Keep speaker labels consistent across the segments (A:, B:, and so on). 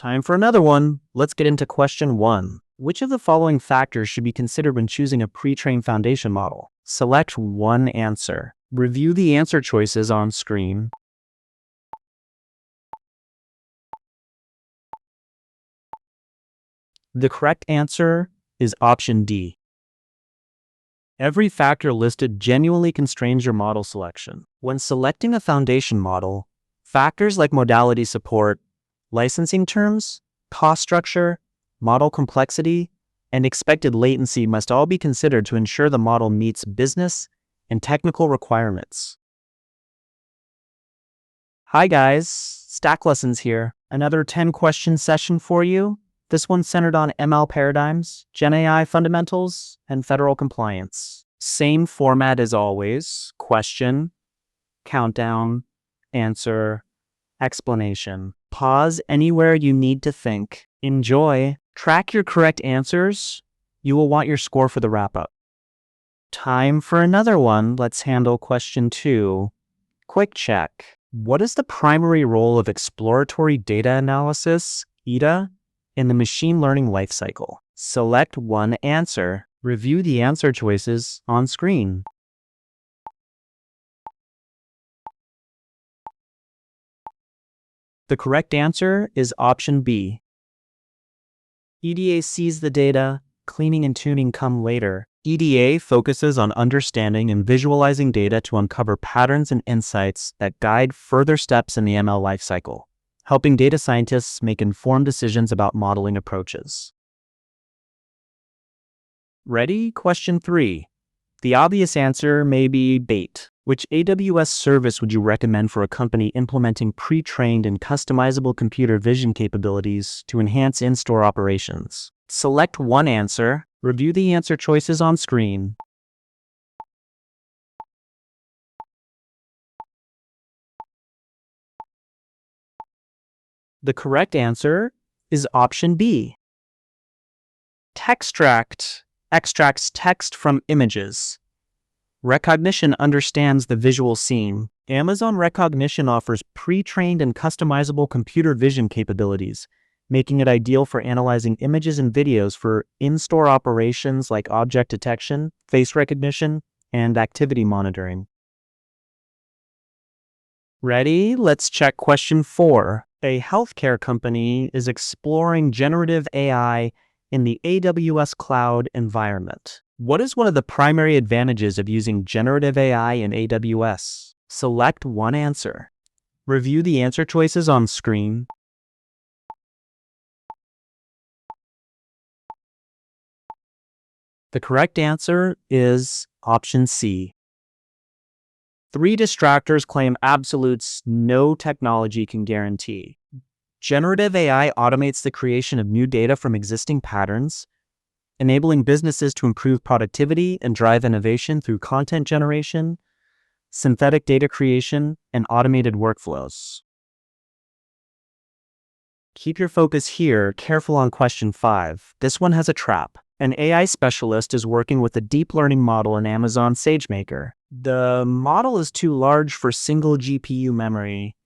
A: Time for another one. Let's get into question 1. Which of the following factors should be considered when choosing a pre-trained foundation model? Select one answer. Review the answer choices on screen. The correct answer is option D. Every factor listed genuinely constrains your model selection. When selecting a foundation model, factors like modality support, licensing terms, cost structure, model complexity, and expected latency must all be considered to ensure the model meets business and technical requirements. Hi guys, Stack Lessons here. Another 10-question session for you. This one's centered on ML paradigms, Gen AI fundamentals, and federal compliance. Same format as always: question, countdown, answer, explanation. Pause anywhere you need to think. Enjoy. Track your correct answers. You will want your score for the wrap-up. Time for another one. Let's handle question 2. Quick check. What is the primary role of exploratory data analysis, EDA, in the machine learning lifecycle? Select one answer. Review the answer choices on screen. The correct answer is option B. EDA sees the data, cleaning and tuning come later. EDA focuses on understanding and visualizing data to uncover patterns and insights that guide further steps in the ML lifecycle, helping data scientists make informed decisions about modeling approaches. Ready? Question 3. The obvious answer may be bait. Which AWS service would you recommend for a company implementing pre-trained and customizable computer vision capabilities to enhance in-store operations? Select one answer. Review the answer choices on screen. The correct answer is option B. Textract extracts text from images. Rekognition understands the visual scene. Amazon Rekognition offers pre-trained and customizable computer vision capabilities, making it ideal for analyzing images and videos for in-store operations like object detection, face recognition, and activity monitoring. Ready? Let's check question 4. A healthcare company is exploring generative AI in the AWS cloud environment. What is one of the primary advantages of using generative AI in AWS? Select one answer. Review the answer choices on screen. The correct answer is option C. 3 distractors claim absolutes no technology can guarantee. Generative AI automates the creation of new data from existing patterns, enabling businesses to improve productivity and drive innovation through content generation, synthetic data creation, and automated workflows. Keep your focus here, careful on question 5. This one has a trap. An AI specialist is working with a deep learning model in Amazon SageMaker. The model is too large for single GPU memory,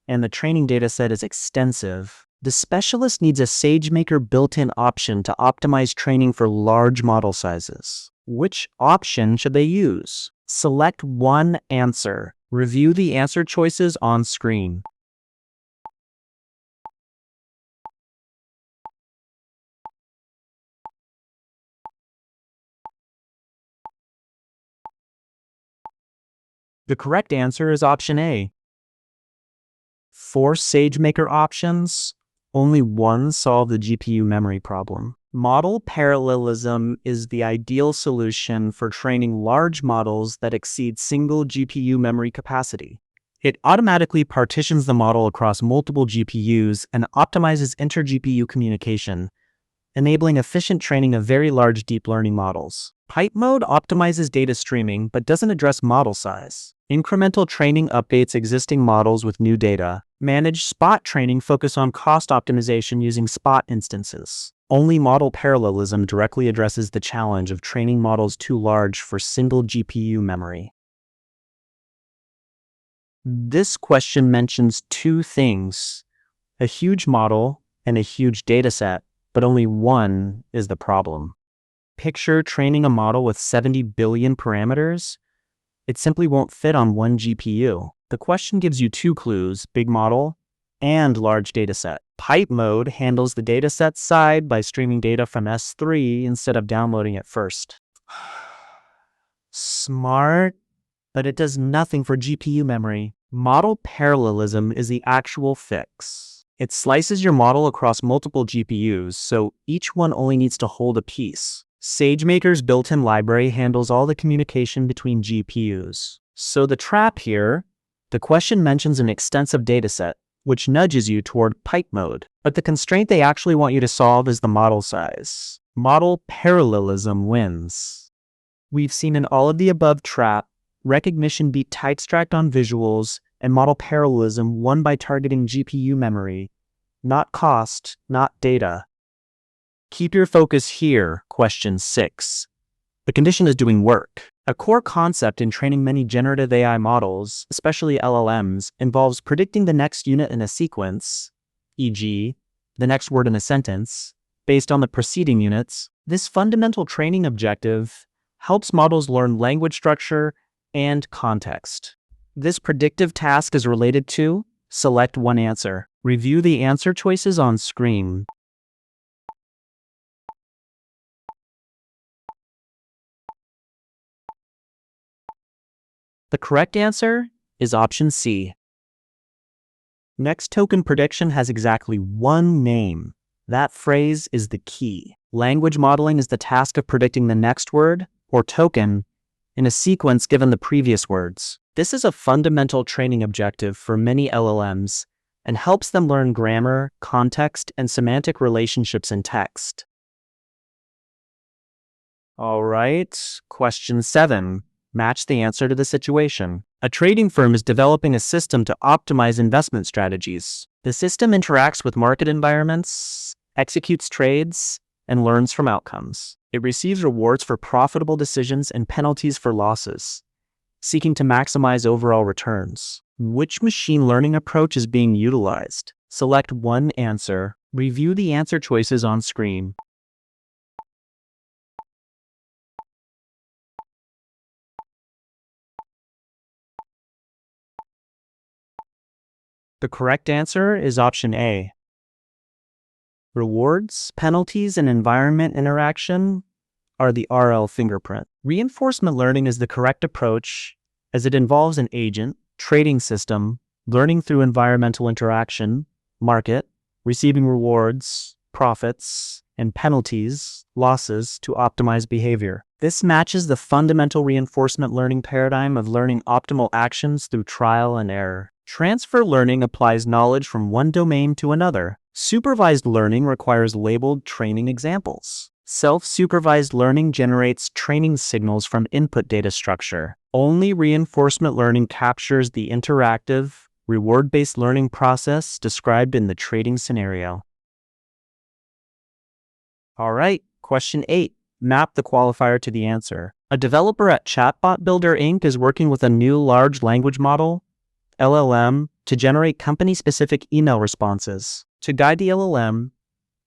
A: and the training dataset is extensive. The specialist needs a SageMaker built-in option to optimize training for large model sizes. Which option should they use? Select one answer. Review the answer choices on screen. The correct answer is option A. For SageMaker options, only one solved the GPU memory problem. Model parallelism is the ideal solution for training large models that exceed single GPU memory capacity. It automatically partitions the model across multiple GPUs and optimizes inter-GPU communication, enabling efficient training of very large deep learning models. Pipe mode optimizes data streaming but doesn't address model size. Incremental training updates existing models with new data. Managed spot training focus on cost optimization using spot instances. Only model parallelism directly addresses the challenge of training models too large for single GPU memory. This question mentions two things: a huge model and a huge dataset, but only one is the problem. Picture training a model with 70 billion parameters. It simply won't fit on one GPU. The question gives you two clues: big model and large dataset. Pipe mode handles the dataset side by streaming data from S3 instead of downloading it first. Smart, but it does nothing for GPU memory. Model parallelism is the actual fix. It slices your model across multiple GPUs, so each one only needs to hold a piece. SageMaker's built-in library handles all the communication between GPUs. So the trap here, the question mentions an extensive dataset, which nudges you toward pipe mode. But the constraint they actually want you to solve is the model size. Model parallelism wins. We've seen an all-of-the-above trap. Recognition beat type-stacked on visuals, and model parallelism won by targeting GPU memory. Not cost, not data. Keep your focus here, question 6. The condition is doing work. A core concept in training many generative AI models, especially LLMs, involves predicting the next unit in a sequence, e.g., the next word in a sentence, based on the preceding units. This fundamental training objective helps models learn language structure and context. This predictive task is related to select one answer. Review the answer choices on screen. The correct answer is option C. Next token prediction has exactly one name. That phrase is the key. Language modeling is the task of predicting the next word, or token, in a sequence given the previous words. This is a fundamental training objective for many LLMs and helps them learn grammar, context, and semantic relationships in text. All right, question 7. Match the answer to the situation. A trading firm is developing a system to optimize investment strategies. The system interacts with market environments, executes trades, and learns from outcomes. It receives rewards for profitable decisions and penalties for losses, seeking to maximize overall returns. Which machine learning approach is being utilized? Select one answer. Review the answer choices on screen. The correct answer is option A. Rewards, penalties, and environment interaction are the RL fingerprint. Reinforcement learning is the correct approach as it involves an agent, trading system, learning through environmental interaction, market, receiving rewards, profits, and penalties, losses, to optimize behavior. This matches the fundamental reinforcement learning paradigm of learning optimal actions through trial and error. Transfer learning applies knowledge from one domain to another. Supervised learning requires labeled training examples. Self-supervised learning generates training signals from input data structure. Only reinforcement learning captures the interactive, reward-based learning process described in the trading scenario. All right, question 8. Map the qualifier to the answer. A developer at Chatbot Builder Inc. is working with a new large language model, LLM, to generate company-specific email responses. To guide the LLM,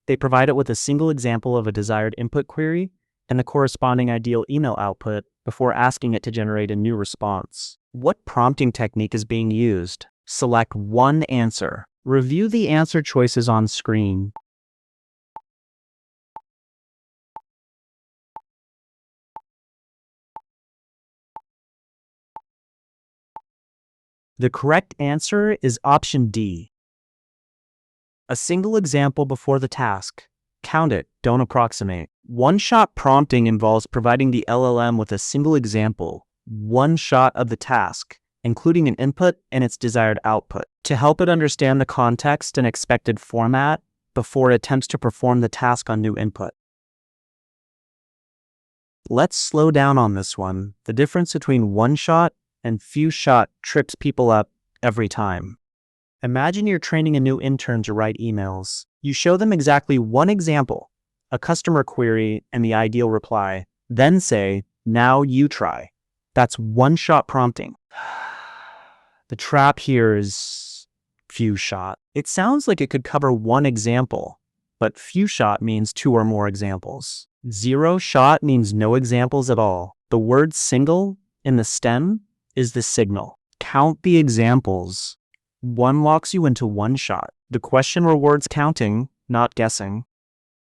A: they provide it with a single example of a desired input query and the corresponding ideal email output before asking it to generate a new response. What prompting technique is being used? Select one answer. Review the answer choices on screen. The correct answer is option D. A single example before the task. Count it, don't approximate. One-shot prompting involves providing the LLM with a single example, one shot of the task, including an input and its desired output, to help it understand the context and expected format before it attempts to perform the task on new input. Let's slow down on this one. The difference between one-shot and few-shot trips people up every time. Imagine you're training a new intern to write emails. You show them exactly one example, a customer query, and the ideal reply. Then say, now you try. That's one-shot prompting. The trap here is Few shot. It sounds like it could cover one example, but few shot means two or more examples. Zero shot means no examples at all. The word single in the stem is the signal. Count the examples. One locks you into one shot. The question rewards counting, not guessing.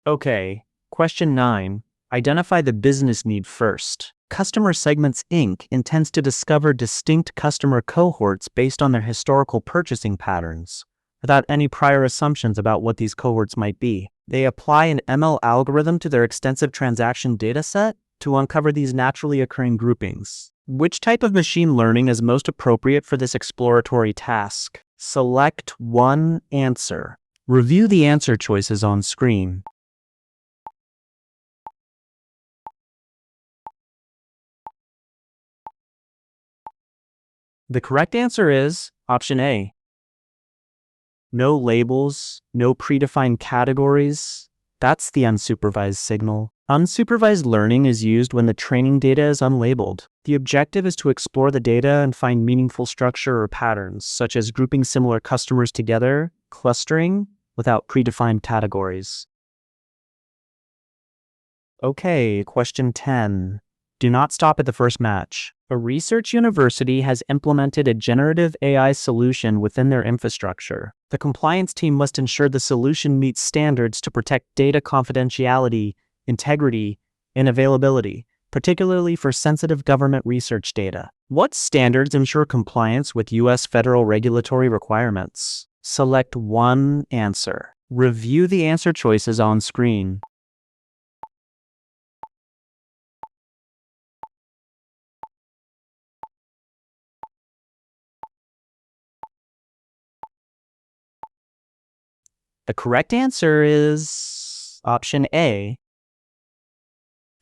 A: Okay, question 9. Identify the business need first. Customer Segments Inc. intends to discover distinct customer cohorts based on their historical purchasing patterns, without any prior assumptions about what these cohorts might be. They apply an ML algorithm to their extensive transaction dataset to uncover these naturally occurring groupings. Which type of machine learning is most appropriate for this exploratory task? Select one answer. Review the answer choices on screen. The correct answer is option A. No labels, no predefined categories. That's the unsupervised signal. Unsupervised learning is used when the training data is unlabeled. The objective is to explore the data and find meaningful structure or patterns, such as grouping similar customers together, clustering, without predefined categories. Okay, question 10. Do not stop at the first match. A research university has implemented a generative AI solution within their infrastructure. The compliance team must ensure the solution meets standards to protect data confidentiality, integrity, and availability, particularly for sensitive government research data. What standards ensure compliance with U.S. federal regulatory requirements? Select one answer. Review the answer choices on screen. The correct answer is option A.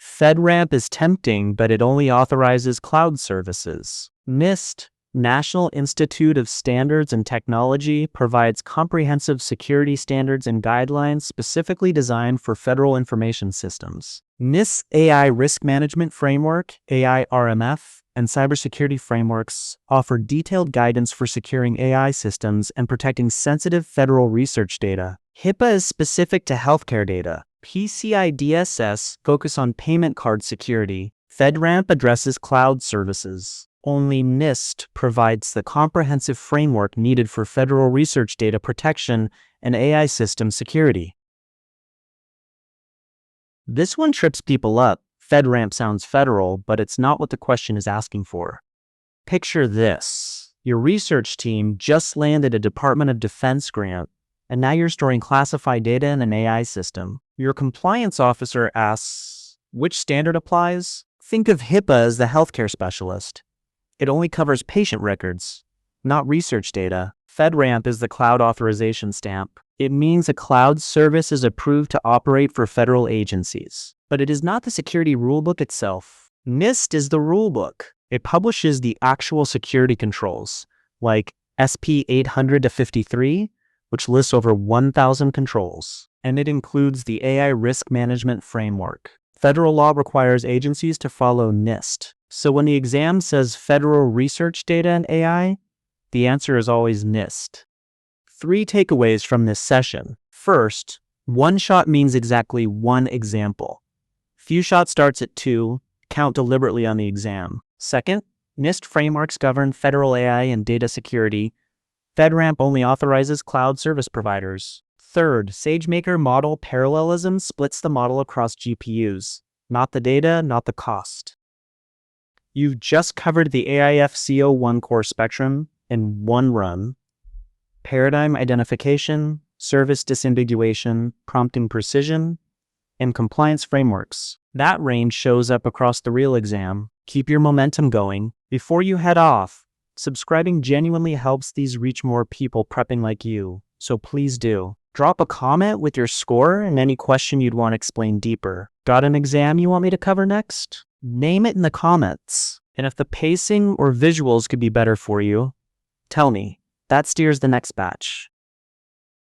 A: FedRAMP is tempting, but it only authorizes cloud services. NIST, National Institute of Standards and Technology, provides comprehensive security standards and guidelines specifically designed for federal information systems. NIST's AI Risk Management Framework, AI-RMF, and cybersecurity frameworks offer detailed guidance for securing AI systems and protecting sensitive federal research data. HIPAA is specific to healthcare data. PCI DSS focus on payment card security. FedRAMP addresses cloud services. Only NIST provides the comprehensive framework needed for federal research data protection and AI system security. This one trips people up. FedRAMP sounds federal, but it's not what the question is asking for. Picture this. Your research team just landed a Department of Defense grant, and now you're storing classified data in an AI system. Your compliance officer asks, which standard applies? Think of HIPAA as the healthcare specialist. It only covers patient records, not research data. FedRAMP is the cloud authorization stamp. It means a cloud service is approved to operate for federal agencies. But it is not the security rulebook itself. NIST is the rulebook. It publishes the actual security controls, like SP 800-53, which lists over 1,000 controls. And it includes the AI Risk Management Framework. Federal law requires agencies to follow NIST. So when the exam says federal research data and AI, the answer is always NIST. 3 takeaways from this session. First, one shot means exactly one example. Few shot starts at 2, count deliberately on the exam. Second, NIST frameworks govern federal AI and data security. FedRAMP only authorizes cloud service providers. Third, SageMaker model parallelism splits the model across GPUs, not the data, not the cost. You've just covered the AIF-C01 core spectrum in one run. Paradigm identification, service disambiguation, prompting precision, and compliance frameworks. That range shows up across the real exam. Keep your momentum going. Before you head off, subscribing genuinely helps these reach more people prepping like you, so please do. Drop a comment with your score and any question you'd want explained deeper. Got an exam you want me to cover next? Name it in the comments. And if the pacing or visuals could be better for you, tell me. That steers the next batch.